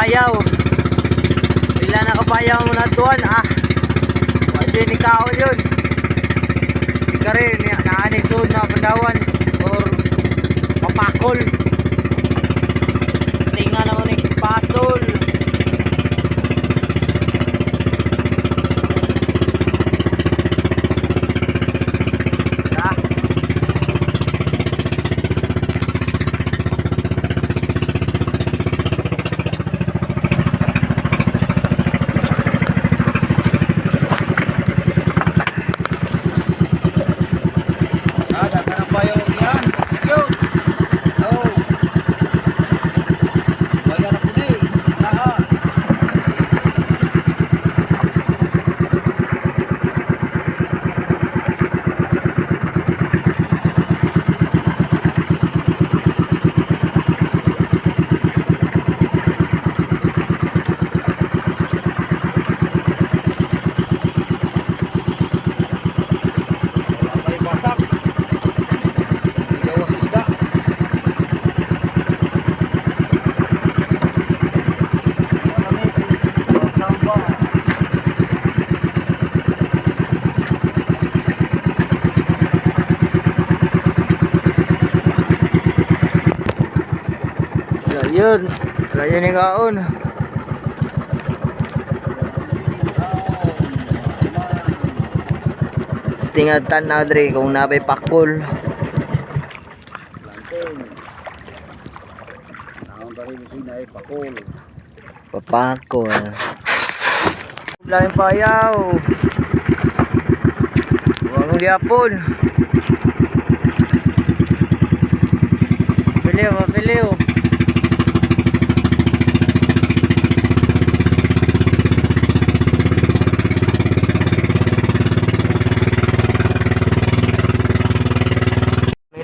kapayaw. Bila na kapayaw mo na tuwan pwede ni kaon yun. Sika rin naanisod na pandawan or papakol. Tinga na mo ni pasol. Yun, layo ni kaon. Tingatan na dre kung nabay pakol. Papakol. Lain payaw. Huwag mong diapon. Piliw.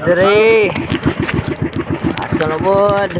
Dere asa na bod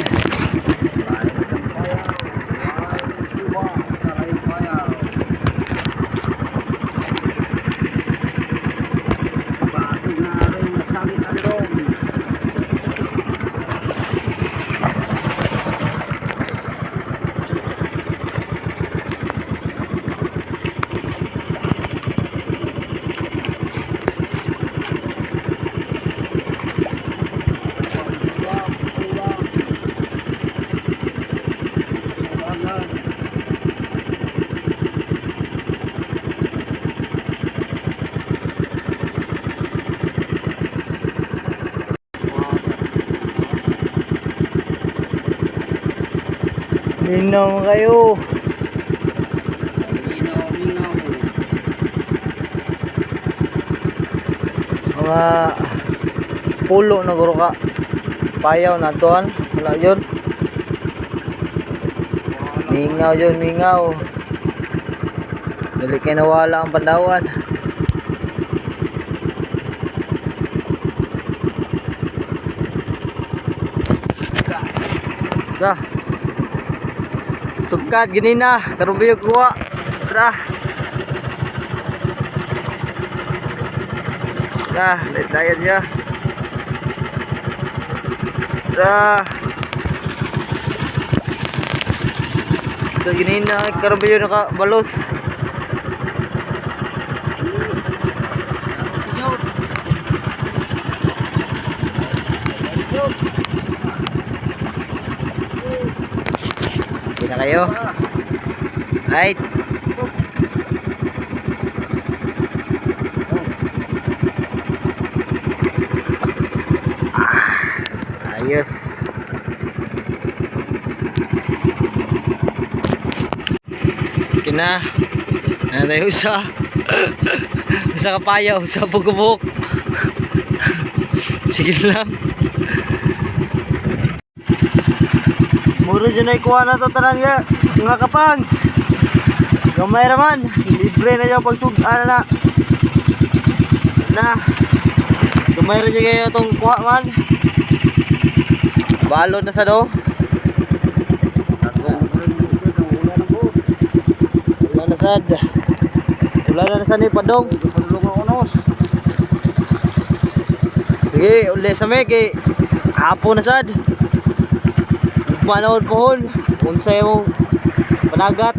Linaw kayo. Mga pulo na guro ka. Payaw na tuan. Wala yun. Mingaw yun, mingaw. Dali kayo nawala ang pandawan. Dah. Sukat gini na, karubiyo kuha. Tara. Dah, let tayo siya. Tara. Ito gini na, karubiyo nakabalos. Na kayo. Right. Ayos. Kina. Ano tayo usa? Usa kapayaw, usa pugubok. Sige lang. Muro dyan ay kuha na ito tanan nga mga kapangs. Gamay raman. Libre na dyan pagsugaan na. Gamay rin dyan kayo itong kuha man. Balod na sa do. Wala na sad. Wala na sa ni padong. Sige, uli sa me kay hapon na sad. Manawad pohon. unsay mo panagat